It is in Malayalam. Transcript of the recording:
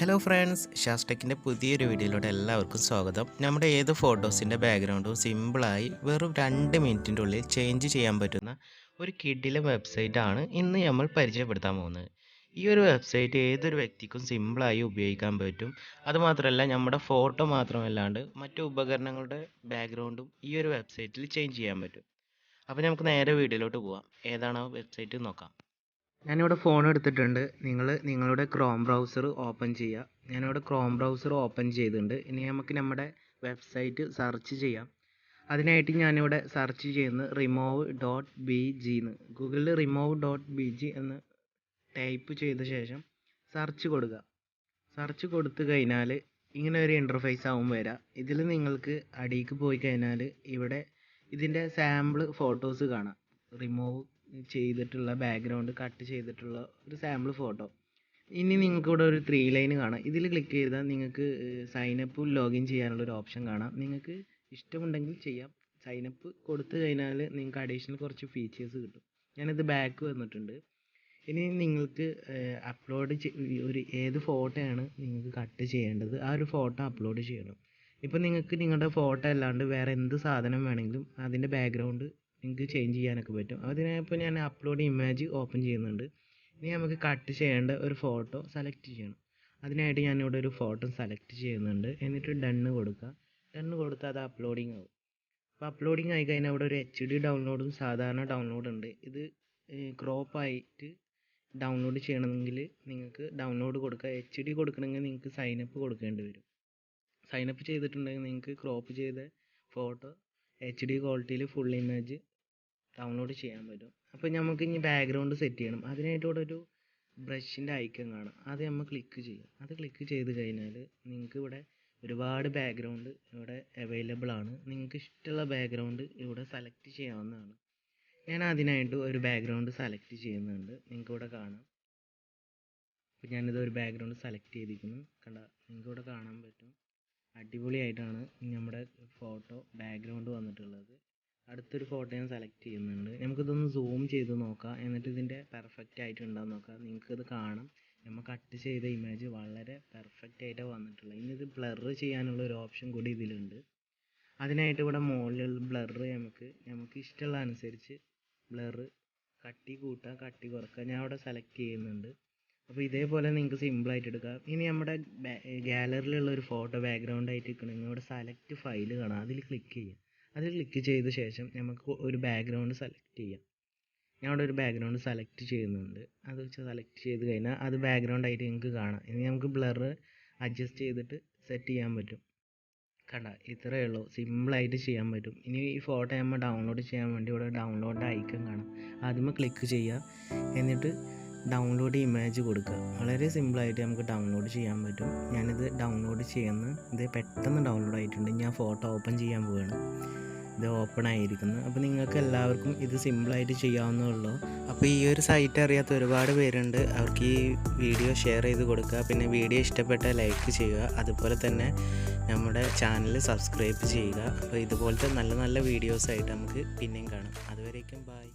ഹലോ ഫ്രണ്ട്സ്, ഷാസ്റ്റെക്കിൻ്റെ പുതിയൊരു വീഡിയോയിലൂടെ എല്ലാവർക്കും സ്വാഗതം. നമ്മുടെ ഏത് ഫോട്ടോസിൻ്റെ ബാക്ക്ഗ്രൗണ്ടും സിമ്പിളായി വെറും 2 മിനിറ്റിൻ്റെ ഉള്ളിൽ ചേഞ്ച് ചെയ്യാൻ പറ്റുന്ന ഒരു കിഡിലെ വെബ്സൈറ്റാണ് ഇന്ന് നമ്മൾ പരിചയപ്പെടുത്താൻ പോകുന്നത്. ഈ ഒരു വെബ്സൈറ്റ് ഏതൊരു വ്യക്തിക്കും സിമ്പിളായി ഉപയോഗിക്കാൻ പറ്റും. അതുമാത്രമല്ല, നമ്മുടെ ഫോട്ടോ മാത്രമല്ലാണ്ട് മറ്റു ഉപകരണങ്ങളുടെ ബാക്ക്ഗ്രൗണ്ടും ഈ ഒരു വെബ്സൈറ്റിൽ ചേഞ്ച് ചെയ്യാൻ പറ്റും. അപ്പോൾ നമുക്ക് നേരെ വീഡിയോയിലോട്ട് പോകാം. ഏതാണ് ആ വെബ്സൈറ്റ് നോക്കാം. ഞാനിവിടെ ഫോൺ എടുത്തിട്ടുണ്ട്. നിങ്ങളുടെ ക്രോം ബ്രൗസർ ഓപ്പൺ ചെയ്യുക. ഞാനിവിടെ ക്രോം ബ്രൗസർ ഓപ്പൺ ചെയ്തിട്ടുണ്ട്. ഇനി നമുക്ക് നമ്മുടെ വെബ്സൈറ്റ് സെർച്ച് ചെയ്യാം. അതിനായിട്ട് ഞാനിവിടെ സെർച്ച് ചെയ്യുന്നത് remove.bg എന്ന്. ഗൂഗിളിൽ remove.bg എന്ന് ടൈപ്പ് ചെയ്ത ശേഷം സെർച്ച് കൊടുക്കുക. സെർച്ച് കൊടുത്തു കഴിഞ്ഞാൽ ഇങ്ങനെ ഒരു ഇൻ്റർഫേസ് ആവും വരിക. ഇതിൽ നിങ്ങൾക്ക് അടിയിലേക്ക് പോയി കഴിഞ്ഞാൽ ഇവിടെ ഇതിൻ്റെ സാമ്പിൾ ഫോട്ടോസ് കാണാം. റിമൂവ് ചെയ്തിട്ടുള്ള ബാക്ക്ഗ്രൗണ്ട് കട്ട് ചെയ്തിട്ടുള്ള ഒരു സാമ്പിൾ ഫോട്ടോ. ഇനി നിങ്ങൾക്ക് ഇവിടെ ഒരു 3 ലൈൻ കാണാം. ഇതിൽ ക്ലിക്ക് ചെയ്താൽ നിങ്ങൾക്ക് സൈനപ്പ് ലോഗിൻ ചെയ്യാനുള്ള ഒരു ഓപ്ഷൻ കാണാം. നിങ്ങൾക്ക് ഇഷ്ടമുണ്ടെങ്കിൽ ചെയ്യാം. സൈനപ്പ് കൊടുത്തു കഴിഞ്ഞാൽ നിങ്ങൾക്ക് അഡീഷണൽ കുറച്ച് ഫീച്ചേഴ്സ് കിട്ടും. ഞാനിത് ബാക്ക് വന്നിട്ടുണ്ട്. ഇനി നിങ്ങൾക്ക് ഏത് ഫോട്ടോയാണ് നിങ്ങൾക്ക് കട്ട് ചെയ്യേണ്ടത്, ആ ഒരു ഫോട്ടോ അപ്ലോഡ് ചെയ്യണം. ഇപ്പോൾ നിങ്ങൾക്ക് നിങ്ങളുടെ ഫോട്ടോ അല്ലാണ്ട് വേറെ എന്ത് സാധനം വേണമെങ്കിലും അതിൻ്റെ ബാക്ക്ഗ്രൗണ്ട് നിങ്ങൾക്ക് ചേഞ്ച് ചെയ്യാനൊക്കെ പറ്റും. അതിനായപ്പോൾ ഞാൻ അപ്ലോഡ് ഇമേജ് ഓപ്പൺ ചെയ്യുന്നുണ്ട്. ഇനി നമുക്ക് കട്ട് ചെയ്യേണ്ട ഒരു ഫോട്ടോ സെലക്ട് ചെയ്യണം. അതിനായിട്ട് ഞാനിവിടെ ഒരു ഫോട്ടോ സെലക്ട് ചെയ്യുന്നുണ്ട്. എന്നിട്ട് ഡണ്ണ് കൊടുക്കുക. ഡണ്ണ് കൊടുത്താൽ അത് അപ്ലോഡിങ് ആവും. അപ്പോൾ അപ്ലോഡിങ് ആയി കഴിഞ്ഞാൽ ഇവിടെ ഒരു HD ഡൗൺലോഡും സാധാരണ ഡൗൺലോഡ് ഉണ്ട്. ഇത് ക്രോപ്പായിട്ട് ഡൗൺലോഡ് ചെയ്യണമെങ്കിൽ നിങ്ങൾക്ക് ഡൗൺലോഡ് കൊടുക്കുക. HD കൊടുക്കണമെങ്കിൽ നിങ്ങൾക്ക് സൈനപ്പ് കൊടുക്കേണ്ടി വരും. സൈനപ്പ് ചെയ്തിട്ടുണ്ടെങ്കിൽ നിങ്ങൾക്ക് ക്രോപ്പ് ചെയ്ത ഫോട്ടോ HD ക്വാളിറ്റിയിൽ ഫുൾ ഇമേജ് ഡൗൺലോഡ് ചെയ്യാൻ പറ്റും. അപ്പോൾ നമുക്ക് ഇനി ബാക്ക്ഗ്രൗണ്ട് സെറ്റ് ചെയ്യണം. അതിനായിട്ട് ഇവിടെ ഒരു ബ്രഷിൻ്റെ ഐക്കൺ കാണാം. അത് നമ്മൾ ക്ലിക്ക് ചെയ്യുക. അത് ക്ലിക്ക് ചെയ്ത് കഴിഞ്ഞാൽ നിങ്ങൾക്ക് ഇവിടെ ഒരുപാട് ബാക്ക്ഗ്രൗണ്ട് ഇവിടെ അവൈലബിൾ ആണ്. നിങ്ങൾക്ക് ഇഷ്ടമുള്ള ബാക്ക്ഗ്രൗണ്ട് ഇവിടെ സെലക്ട് ചെയ്യാവുന്നതാണ്. ഞാൻ അതിനായിട്ട് ഒരു ബാക്ക്ഗ്രൗണ്ട് സെലക്ട് ചെയ്യുന്നുണ്ട്. നിങ്ങൾക്ക് ഇവിടെ കാണാം. അപ്പോൾ ഞാനിത് ഒരു ബാക്ക്ഗ്രൗണ്ട് സെലക്ട് ചെയ്തിരിക്കുന്നു. നിങ്ങൾക്ക് ഇവിടെ കാണാൻ പറ്റും. അടിപൊളിയായിട്ടാണ് നമ്മുടെ ഫോട്ടോ ബാക്ക്ഗ്രൗണ്ട് വന്നിട്ടുള്ളത്. അടുത്തൊരു ഫോട്ടോ ഞാൻ സെലക്ട് ചെയ്യുന്നുണ്ട്. നമുക്കിതൊന്ന് സൂം ചെയ്ത് നോക്കാം. എന്നിട്ട് ഇതിൻ്റെ പെർഫെക്റ്റ് ആയിട്ടുണ്ടോയെന്ന് നോക്കാം. നിങ്ങൾക്കിത് കാണാം. നമ്മൾ കട്ട് ചെയ്ത ഇമേജ് വളരെ പെർഫെക്റ്റ് ആയിട്ടാണ് വന്നിട്ടുള്ളത്. ഇനി ഇത് ബ്ലർ ചെയ്യാനുള്ള ഒരു ഓപ്ഷൻ കൂടി ഇതിലുണ്ട്. അതിനായിട്ട് ഇവിടെ മുകളിൽ ബ്ലർ നമുക്ക് ഇഷ്ടമുള്ള അനുസരിച്ച് ബ്ലർ കട്ടി കൂട്ടുക, കട്ടി കുറക്കുക. ഞാൻ അവിടെ സെലക്ട് ചെയ്യുന്നുണ്ട്. അപ്പോൾ ഇതേപോലെ നിങ്ങൾക്ക് സിമ്പിളായിട്ട് എടുക്കാം. ഇനി നമ്മുടെ ഗാലറിയിലുള്ള ഒരു ഫോട്ടോ ബാക്ക്ഗ്രൗണ്ട് ആയിട്ട് നിൽക്കണമെങ്കിൽ ഇവിടെ സെലക്ട് ഫയൽ കാണാം. അതിൽ ക്ലിക്ക് ചെയ്യുക. അതിൽ ക്ലിക്ക് ചെയ്ത ശേഷം നമുക്ക് ഒരു ബാക്ക്ഗ്രൗണ്ട് സെലക്ട് ചെയ്യാം. ഞാൻ ഇവിടെ ഒരു ബാക്ക്ഗ്രൗണ്ട് സെലക്ട് ചെയ്യുന്നുണ്ട്. അത് വെച്ച് സെലക്ട് ചെയ്ത് കഴിഞ്ഞാൽ അത് ബാക്ക്ഗ്രൗണ്ട് ആയിട്ട് നിങ്ങൾക്ക് കാണാം. ഇനി നമുക്ക് ബ്ലർ അഡ്ജസ്റ്റ് ചെയ്തിട്ട് സെറ്റ് ചെയ്യാൻ പറ്റും. ഇത്രയേ ഉള്ളൂ. സിമ്പിളായിട്ട് ചെയ്യാൻ പറ്റും. ഇനി ഈ ഫോട്ടോ നമ്മൾ ഡൗൺലോഡ് ചെയ്യാൻ വേണ്ടി ഇവിടെ ഡൗൺലോഡ് ഐക്കൺ കാണാം. ആദ്യമേ ക്ലിക്ക് ചെയ്യുക. എന്നിട്ട് ഡൗൺലോഡ് ഇമേജ് കൊടുക്കുക. വളരെ സിമ്പിളായിട്ട് നമുക്ക് ഡൗൺലോഡ് ചെയ്യാൻ പറ്റും. ഞാനിത് ഡൗൺലോഡ് ഇത് പെട്ടെന്ന് ഡൗൺലോഡ് ആയിട്ടുണ്ട്. ഞാൻ ഫോട്ടോ ഓപ്പൺ ചെയ്യാൻ പോവുകയാണ്. ഇത് ഓപ്പൺ ആയിരിക്കുന്നു. അപ്പോൾ നിങ്ങൾക്ക് എല്ലാവർക്കും ഇത് സിമ്പിളായിട്ട് ചെയ്യാവുന്നതുള്ളൂ. അപ്പോൾ ഈ ഒരു സൈറ്റ് അറിയാത്ത ഒരുപാട് പേരുണ്ട്. അവർക്ക് ഈ വീഡിയോ ഷെയർ ചെയ്ത് കൊടുക്കുക. പിന്നെ വീഡിയോ ഇഷ്ടപ്പെട്ടാൽ ലൈക്ക് ചെയ്യുക. അതുപോലെ തന്നെ നമ്മുടെ ചാനൽ സബ്സ്ക്രൈബ് ചെയ്യുക. അപ്പോൾ ഇതുപോലത്തെ നല്ല നല്ല വീഡിയോസായിട്ട് നമുക്ക് പിന്നെയും കാണാം. അതുവരേക്കും ബൈ.